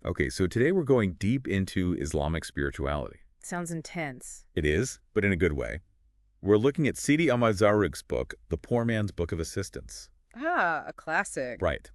Okay, so today we're going deep into Islamic spirituality. Sounds intense. It is, but in a good way. We're looking at Sidi Ahmad Zarruq's book, The Poor Man's Book of Assistance. Ah, a classic. Right.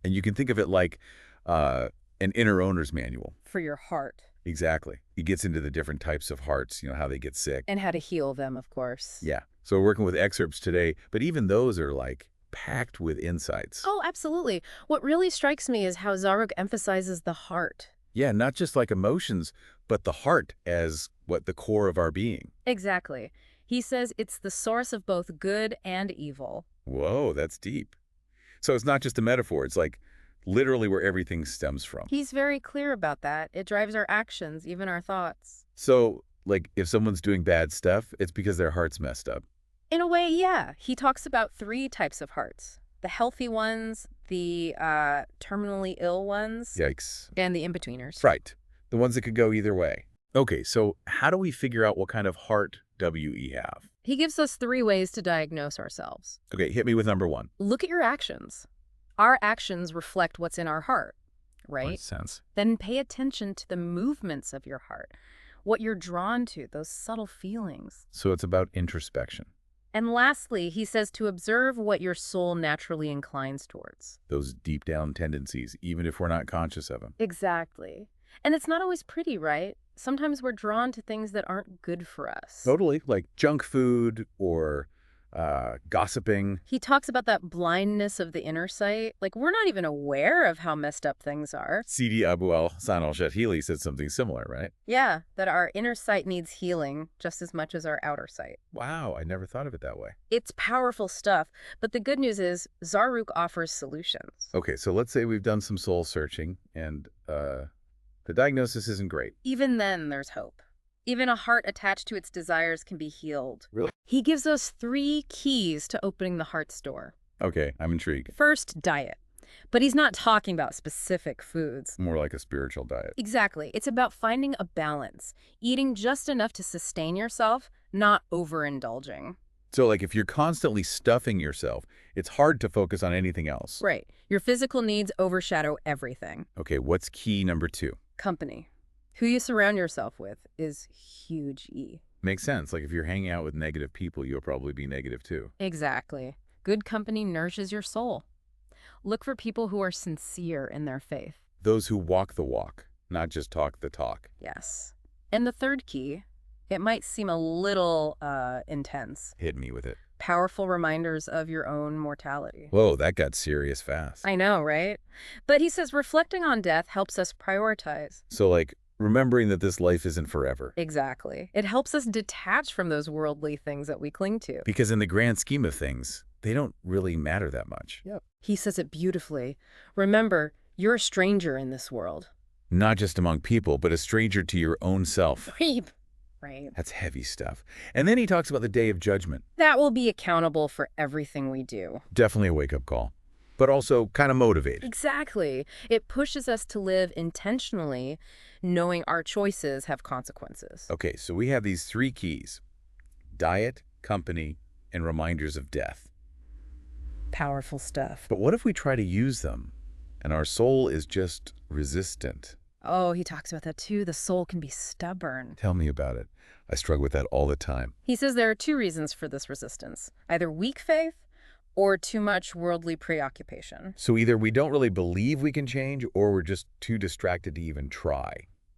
And you can think of it like uh, an inner owner's manual. For your heart. Exactly. He gets into the different types of hearts, how they get sick. And how to heal them, of course. Yeah. So we're working with excerpts today, but even those are like packed with insights. Oh, absolutely. What really strikes me is how Zaruk emphasizes the heart. Yeah, not just like emotions, but the heart as what the core of our being. Exactly. He says it's the source of both good and evil. Whoa, that's deep. So it's not just a metaphor. It's like literally where everything stems from. He's very clear about that. It drives our actions, even our thoughts. So, like, if someone's doing bad stuff, it's because their heart's messed up. In a way, yeah. He talks about three types of hearts. The healthy ones, the terminally ill ones, Yikes. and the in-betweeners. Right. The ones that could go either way. Okay, so how do we figure out what kind of heart WE have? He gives us three ways to diagnose ourselves. Okay, hit me with number one. Look at your actions. Our actions reflect what's in our heart, right? Makes sense. Then pay attention to the movements of your heart, what you're drawn to, those subtle feelings. So it's about introspection. And lastly, he says to observe what your soul naturally inclines towards. Those deep down tendencies, even if we're not conscious of them. Exactly. And it's not always pretty, right? Sometimes we're drawn to things that aren't good for us. Totally. Like junk food or gossiping. He talks about that blindness of the inner sight. Like, we're not even aware of how messed up things are. Sidi Abu al-Hasan al-Shadhili said something similar, right? Yeah, that our inner sight needs healing just as much as our outer sight. Wow, I never thought of it that way. It's powerful stuff, but the good news is Zaruk offers solutions. Okay, so let's say we've done some soul searching and the diagnosis isn't great. Even then, there's hope. Even a heart attached to its desires can be healed. Really? He gives us three keys to opening the heart's door. Okay, I'm intrigued. First, diet. But he's not talking about specific foods. More like a spiritual diet. Exactly. It's about finding a balance, eating just enough to sustain yourself, not overindulging. So like if you're constantly stuffing yourself, it's hard to focus on anything else. Right. Your physical needs overshadow everything. Okay, what's key number two? Company. Who you surround yourself with is huge E. Makes sense. Like if you're hanging out with negative people, you'll probably be negative too. Exactly. Good company nourishes your soul. Look for people who are sincere in their faith. Those who walk the walk, not just talk the talk. Yes. And the third key, it might seem a little intense. Hit me with it. Powerful reminders of your own mortality. Whoa, that got serious fast. I know, right? But he says reflecting on death helps us prioritize. So like remembering that this life isn't forever. Exactly. It helps us detach from those worldly things that we cling to. Because in the grand scheme of things, they don't really matter that much. Yep. He says it beautifully. Remember, you're a stranger in this world. Not just among people, but a stranger to your own self. Right. That's heavy stuff. And then he talks about the day of judgment. That will be accountable for everything we do. Definitely a wake-up call, but also kind of motivated. Exactly. It pushes us to live intentionally, knowing our choices have consequences. Okay, so we have these three keys: diet, company, and reminders of death. Powerful stuff. But what if we try to use them and our soul is just resistant? Oh, he talks about that too. The soul can be stubborn. Tell me about it. I struggle with that all the time. He says there are two reasons for this resistance, either weak faith or too much worldly preoccupation. So either we don't really believe we can change or we're just too distracted to even try.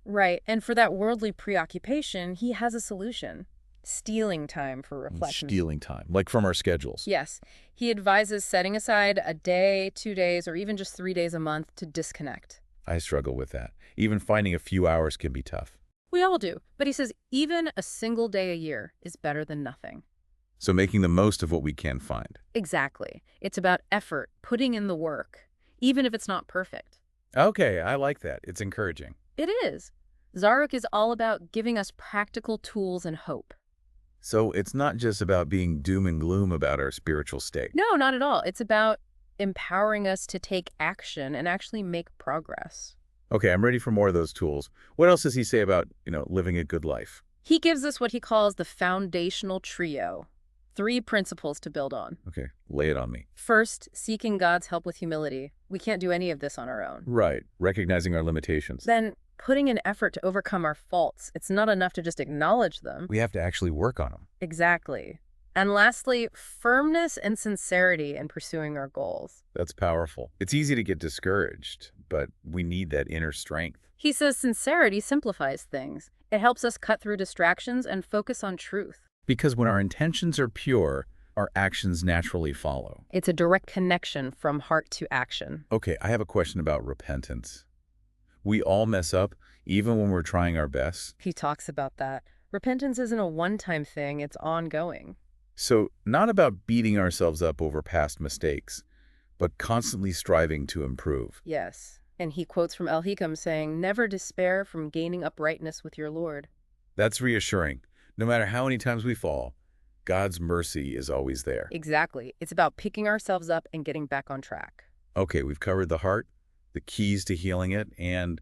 Right, and for that worldly preoccupation, he has a solution. Stealing time for reflection. Stealing time, like from our schedules. Yes, he advises setting aside a day, 2 days, or even just 3 days a month to disconnect. I struggle with that. Even finding a few hours can be tough. We all do, but he says even a single day a year is better than nothing. So making the most of what we can find. Exactly. It's about effort, putting in the work, even if it's not perfect. Okay, I like that. It's encouraging. It is. Zaruk is all about giving us practical tools and hope. So it's not just about being doom and gloom about our spiritual state. No, not at all. It's about empowering us to take action and actually make progress. Okay, I'm ready for more of those tools. What else does he say about, living a good life? He gives us what he calls the foundational trio. 3 principles to build on. Okay, lay it on me. First, seeking God's help with humility. We can't do any of this on our own. Right, recognizing our limitations. Then, putting an effort to overcome our faults. It's not enough to just acknowledge them. We have to actually work on them. Exactly. And lastly, firmness and sincerity in pursuing our goals. That's powerful. It's easy to get discouraged, but we need that inner strength. He says sincerity simplifies things. It helps us cut through distractions and focus on truth. Because when our intentions are pure, our actions naturally follow. It's a direct connection from heart to action. Okay, I have a question about repentance. We all mess up, even when we're trying our best. He talks about that. Repentance isn't a one-time thing, it's ongoing. So, not about beating ourselves up over past mistakes, but constantly striving to improve. Yes. And he quotes from El Hikam saying, "Never despair from gaining uprightness with your Lord." That's reassuring. No matter how many times we fall, God's mercy is always there. Exactly. It's about picking ourselves up and getting back on track. Okay, we've covered the heart, the keys to healing it, and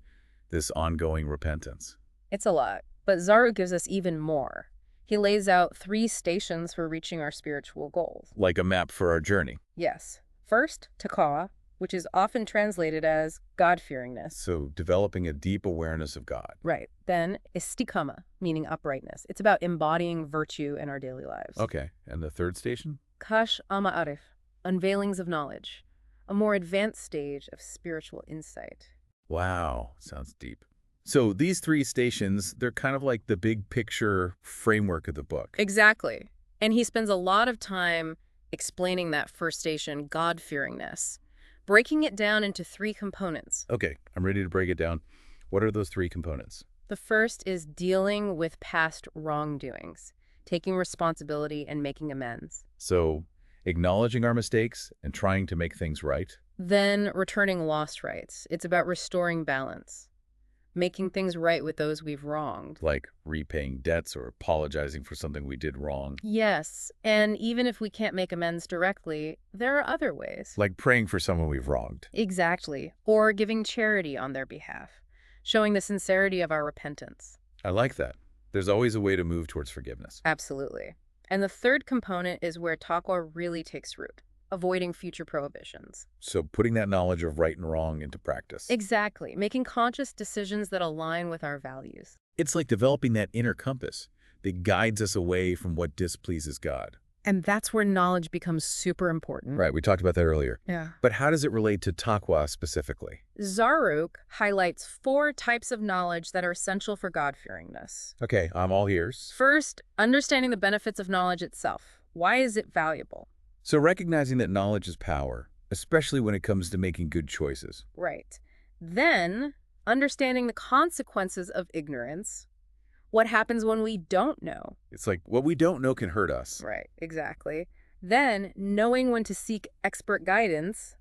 this ongoing repentance. It's a lot, but Zaru gives us even more. He lays out 3 stations for reaching our spiritual goals. Like a map for our journey. Yes. First, taqwa, which is often translated as God-fearingness. So, developing a deep awareness of God. Right. Then, istiqama, meaning uprightness. It's about embodying virtue in our daily lives. Okay, and the third station? Kash al-Ma'arif, unveilings of knowledge, a more advanced stage of spiritual insight. Wow, sounds deep. So these 3 stations, they're kind of like the big picture framework of the book. Exactly. And he spends a lot of time explaining that first station, God-fearingness, breaking it down into 3 components. Okay, I'm ready to break it down. What are those 3 components? The first is dealing with past wrongdoings, taking responsibility and making amends. So, acknowledging our mistakes and trying to make things right. Then returning lost rights. It's about restoring balance, making things right with those we've wronged. Like repaying debts or apologizing for something we did wrong. Yes, and even if we can't make amends directly, there are other ways. Like praying for someone we've wronged. Exactly. Or giving charity on their behalf, showing the sincerity of our repentance. I like that. There's always a way to move towards forgiveness. Absolutely. And the third component is where taqwa really takes root, avoiding future prohibitions. So putting that knowledge of right and wrong into practice. Exactly. Making conscious decisions that align with our values. It's like developing that inner compass that guides us away from what displeases God. And that's where knowledge becomes super important. Right, we talked about that earlier. Yeah. But how does it relate to taqwa specifically? Zaruk highlights 4 types of knowledge that are essential for God-fearingness. Okay, I'm all ears. First, understanding the benefits of knowledge itself. Why is it valuable? So recognizing that knowledge is power, especially when it comes to making good choices. Right. Then, understanding the consequences of ignorance. What happens when we don't know? It's like what we don't know can hurt us. Right, exactly. Then, knowing when to seek expert guidance.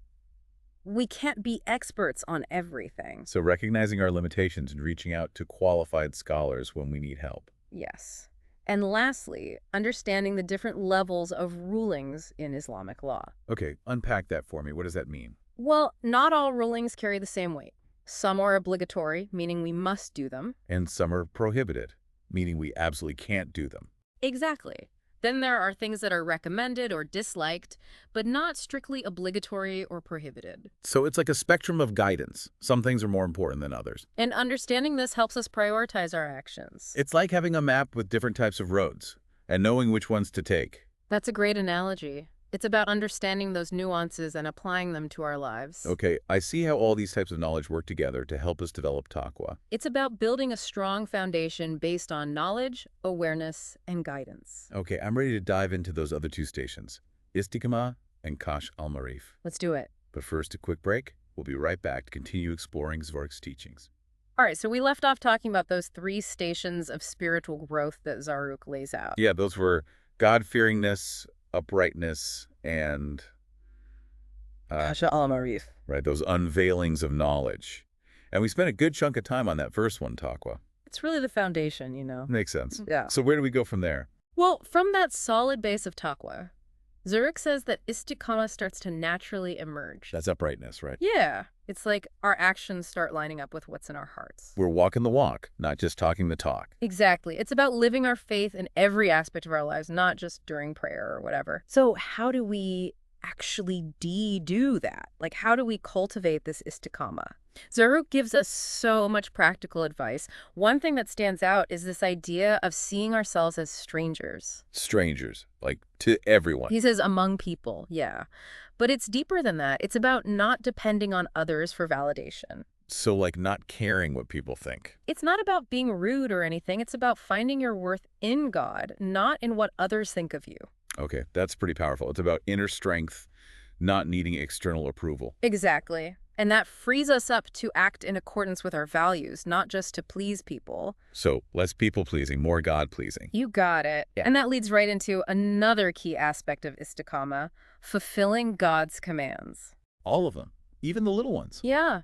We can't be experts on everything. So recognizing our limitations and reaching out to qualified scholars when we need help. Yes. And lastly, understanding the different levels of rulings in Islamic law. Okay, unpack that for me. What does that mean? Well, not all rulings carry the same weight. Some are obligatory, meaning we must do them. And some are prohibited, meaning we absolutely can't do them. Exactly. Then there are things that are recommended or disliked, but not strictly obligatory or prohibited. So it's like a spectrum of guidance. Some things are more important than others. And understanding this helps us prioritize our actions. It's like having a map with different types of roads and knowing which ones to take. That's a great analogy. It's about understanding those nuances and applying them to our lives. Okay, I see how all these types of knowledge work together to help us develop taqwa. It's about building a strong foundation based on knowledge, awareness, and guidance. Okay, I'm ready to dive into those other 2 stations, Istiqamah and Kash al-Marif. Let's do it. But first, a quick break. We'll be right back to continue exploring Zaruk's teachings. All right, so we left off talking about those 3 stations of spiritual growth that Zaruk lays out. Yeah, those were God-fearingness, uprightness, and Kash al-Marif. right, those unveilings of knowledge. And we spent a good chunk of time on that first one, taqwa. It's really the foundation, Makes sense. Yeah. So where do we go from there? Well, from that solid base of taqwa, Zurich says that istiqamah starts to naturally emerge. That's uprightness, right? Yeah, it's like our actions start lining up with what's in our hearts. We're walking the walk, not just talking the talk. Exactly. It's about living our faith in every aspect of our lives, not just during prayer or whatever. So how do we actually do that? Like, how do we cultivate this istiqamah? Zaruk gives us so much practical advice. One thing that stands out is this idea of seeing ourselves as strangers. Strangers, like to everyone. He says among people, yeah. But it's deeper than that. It's about not depending on others for validation. So like not caring what people think. It's not about being rude or anything. It's about finding your worth in God, not in what others think of you. Okay, that's pretty powerful. It's about inner strength, not needing external approval. Exactly. And that frees us up to act in accordance with our values, not just to please people. So less people-pleasing, more God-pleasing. You got it. Yeah. And that leads right into another key aspect of istiqamah, fulfilling God's commands. All of them, even the little ones. Yeah.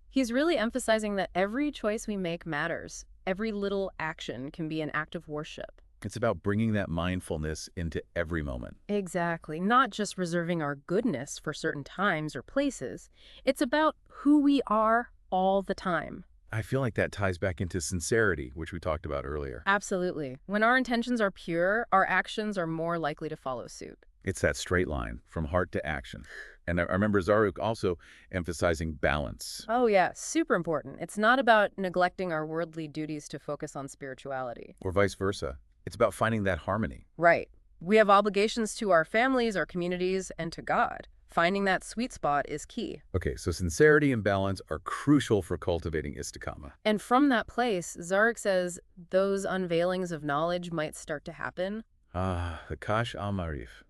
He's really emphasizing that every choice we make matters. Every little action can be an act of worship. It's about bringing that mindfulness into every moment. Exactly. Not just reserving our goodness for certain times or places. It's about who we are all the time. I feel like that ties back into sincerity, which we talked about earlier. Absolutely. When our intentions are pure, our actions are more likely to follow suit. It's that straight line from heart to action. And I remember Zaruk also emphasizing balance. Oh yeah, super important. It's not about neglecting our worldly duties to focus on spirituality. Or vice versa. It's about finding that harmony. Right. We have obligations to our families, our communities, and to God. Finding that sweet spot is key. Okay, so sincerity and balance are crucial for cultivating istiqamah. And from that place, Zaruk says those unveilings of knowledge might start to happen. Ah, the Kash al-Marif.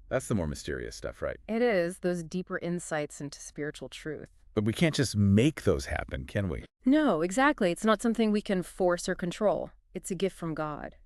That's the more mysterious stuff, right? It is, those deeper insights into spiritual truth. But we can't just make those happen, can we? No, exactly. It's not something we can force or control. It's a gift from God.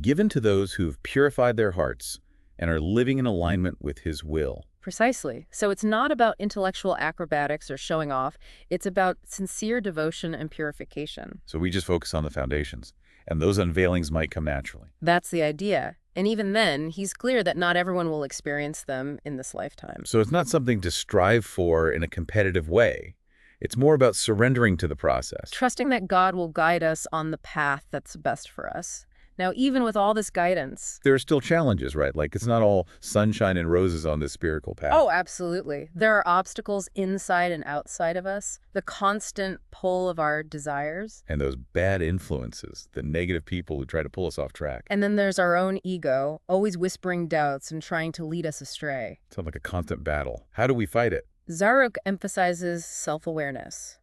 Given to those who've purified their hearts and are living in alignment with His will. Precisely. So it's not about intellectual acrobatics or showing off. It's about sincere devotion and purification. So we just focus on the foundations, and those unveilings might come naturally. That's the idea. And even then, he's clear that not everyone will experience them in this lifetime. So it's not something to strive for in a competitive way. It's more about surrendering to the process. Trusting that God will guide us on the path that's best for us. Now, even with all this guidance... There are still challenges, right? Like, it's not all sunshine and roses on this spiritual path. Oh, absolutely. There are obstacles inside and outside of us, the constant pull of our desires. And those bad influences, the negative people who try to pull us off track. And then there's our own ego, always whispering doubts and trying to lead us astray. Sounds like a constant battle. How do we fight it? Zaruk emphasizes self-awareness,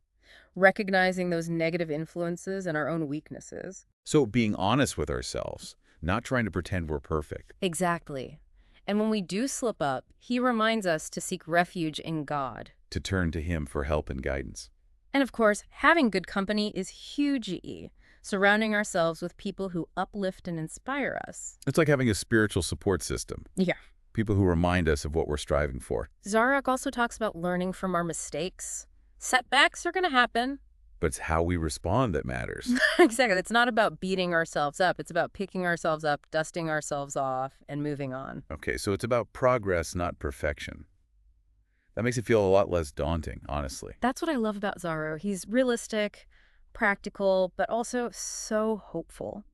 recognizing those negative influences and our own weaknesses. So being honest with ourselves, not trying to pretend we're perfect. Exactly. And when we do slip up, he reminds us to seek refuge in God. To turn to Him for help and guidance. And of course, having good company is huge. Surrounding ourselves with people who uplift and inspire us. It's like having a spiritual support system. Yeah. People who remind us of what we're striving for. Zaruk also talks about learning from our mistakes. Setbacks are going to happen. But it's how we respond that matters. Exactly. It's not about beating ourselves up. It's about picking ourselves up, dusting ourselves off, and moving on. Okay, so it's about progress, not perfection. That makes it feel a lot less daunting, honestly. That's what I love about Zaruk. He's realistic, practical, but also so hopeful.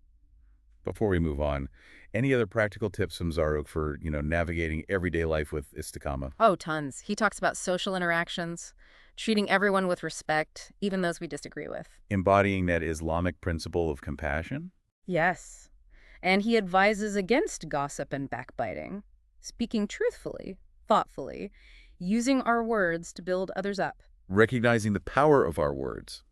Before we move on, any other practical tips from Zaruk for, navigating everyday life with istiqamah? Oh, tons. He talks about social interactions, treating everyone with respect, even those we disagree with. Embodying that Islamic principle of compassion? Yes. And he advises against gossip and backbiting, speaking truthfully, thoughtfully, using our words to build others up. Recognizing the power of our words.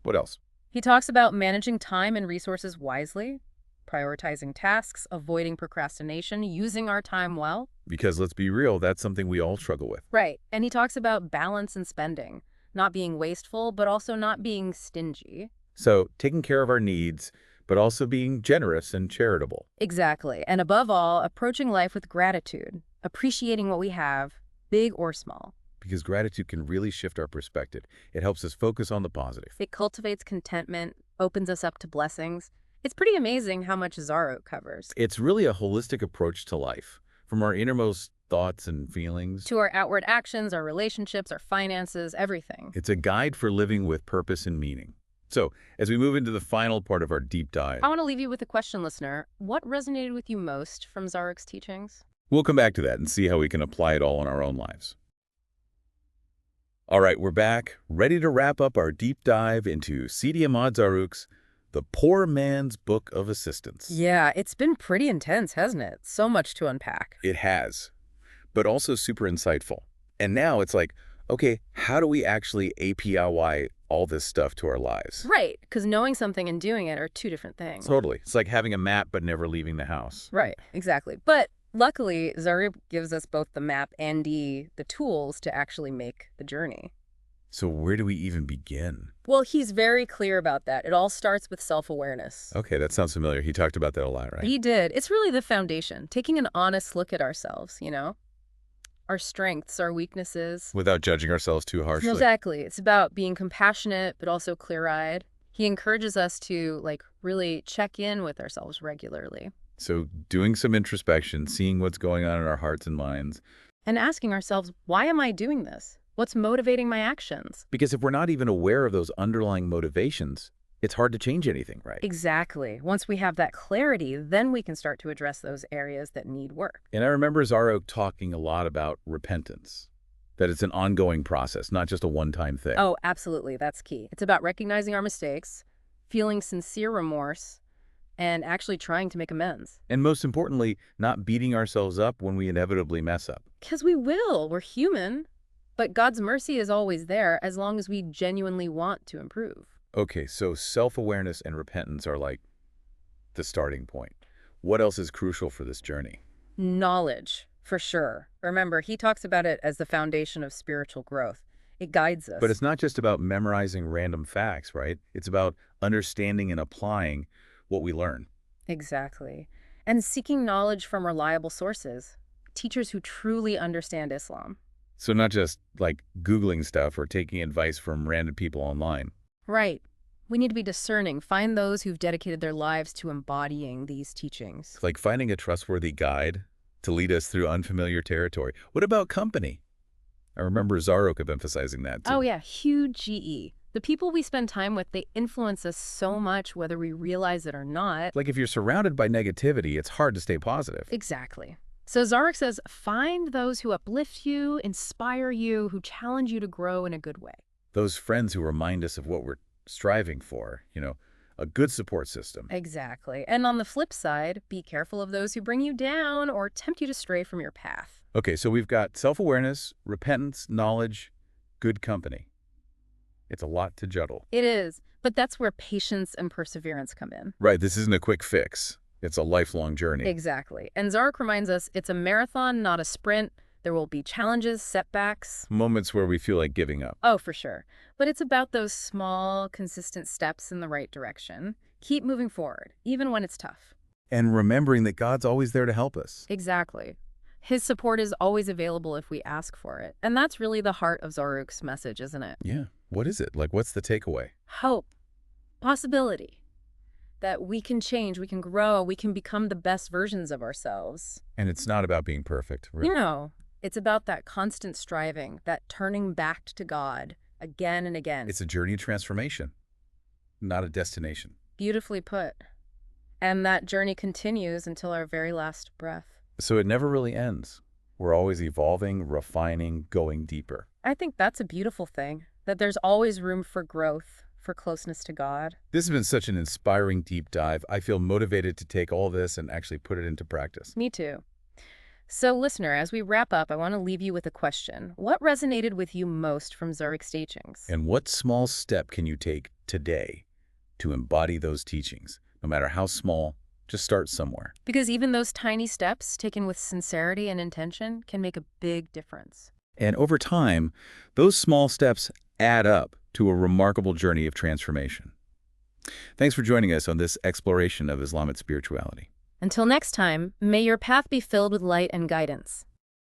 What else? He talks about managing time and resources wisely, prioritizing tasks, avoiding procrastination, using our time well. Because let's be real, that's something we all struggle with. Right. And he talks about balance and spending, not being wasteful, but also not being stingy. So taking care of our needs, but also being generous and charitable. Exactly. And above all, approaching life with gratitude, appreciating what we have, big or small. Because gratitude can really shift our perspective. It helps us focus on the positive. It cultivates contentment, opens us up to blessings. It's pretty amazing how much Zaruk covers. It's really a holistic approach to life, from our innermost thoughts and feelings. To our outward actions, our relationships, our finances, everything. It's a guide for living with purpose and meaning. So, as we move into the final part of our deep dive, I want to leave you with a question, listener. What resonated with you most from Zaruk's teachings? we'll come back to that and see how we can apply it all in our own lives. All right, we're back, ready to wrap up our deep dive into Sidi Ahmad Zaruk's The Poor Man's Book of Assistance. Yeah, it's been pretty intense, hasn't it? So much to unpack. It has, but also super insightful. And now it's like, okay, how do we actually API all this stuff to our lives? Right, because knowing something and doing it are two different things. Totally. It's like having a map but never leaving the house. Right, exactly. But luckily, Zaruk gives us both the map and the tools to actually make the journey. So where do we even begin? Well, he's very clear about that. It all starts with self-awareness. Okay, that sounds familiar. He talked about that a lot, right? He did. It's really the foundation, taking an honest look at ourselves, our strengths, our weaknesses. Without judging ourselves too harshly. Exactly. It's about being compassionate, but also clear-eyed. He encourages us to, really check in with ourselves regularly. So doing some introspection, seeing what's going on in our hearts and minds. And asking ourselves, why am I doing this? What's motivating my actions? Because if we're not even aware of those underlying motivations, it's hard to change anything, right? Exactly. Once we have that clarity, then we can start to address those areas that need work. And I remember Zaruk talking a lot about repentance, that it's an ongoing process, not just a one-time thing. Oh, absolutely. That's key. It's about recognizing our mistakes, feeling sincere remorse, and actually trying to make amends. And most importantly, not beating ourselves up when we inevitably mess up. Because we will. We're human. But God's mercy is always there as long as we genuinely want to improve. Okay, so self-awareness and repentance are like the starting point. What else is crucial for this journey? Knowledge, for sure. Remember, he talks about it as the foundation of spiritual growth. It guides us. But it's not just about memorizing random facts, right? It's about understanding and applying what we learn. Exactly. And seeking knowledge from reliable sources, teachers who truly understand Islam. So not just like Googling stuff or taking advice from random people online. Right. We need to be discerning, find those who've dedicated their lives to embodying these teachings. It's like finding a trustworthy guide to lead us through unfamiliar territory. What about company? I remember Zaruk emphasizing that too. Oh yeah, huge GE. The people we spend time with, they influence us so much whether we realize it or not. Like if you're surrounded by negativity, it's hard to stay positive. Exactly. So Zaruk says, find those who uplift you, inspire you, who challenge you to grow in a good way. Those friends who remind us of what we're striving for, a good support system. Exactly. And on the flip side, be careful of those who bring you down or tempt you to stray from your path. Okay, so we've got self-awareness, repentance, knowledge, good company. It's a lot to juggle. It is, but that's where patience and perseverance come in. Right, this isn't a quick fix. It's a lifelong journey. Exactly. And Zaruk reminds us it's a marathon, not a sprint. There will be challenges, setbacks. Moments where we feel like giving up. Oh, for sure. But it's about those small, consistent steps in the right direction. Keep moving forward, even when it's tough. And remembering that God's always there to help us. Exactly. His support is always available if we ask for it. And that's really the heart of Zaruk's message, isn't it? Yeah. What is it? Like, what's the takeaway? Hope. Possibility. That we can change, we can grow, we can become the best versions of ourselves. And it's not about being perfect. Really. It's about that constant striving, that turning back to God again and again. It's a journey of transformation, not a destination. Beautifully put. And that journey continues until our very last breath. So it never really ends. We're always evolving, refining, going deeper. I think that's a beautiful thing, that there's always room for growth, for closeness to God. This has been such an inspiring deep dive. I feel motivated to take all this and actually put it into practice. Me too. So, listener, as we wrap up, I want to leave you with a question. What resonated with you most from Zaruk's teachings? And what small step can you take today to embody those teachings? No matter how small, just start somewhere. Because even those tiny steps, taken with sincerity and intention, can make a big difference. And over time, those small steps add up to a remarkable journey of transformation. Thanks for joining us on this exploration of Islamic spirituality. Until next time, may your path be filled with light and guidance.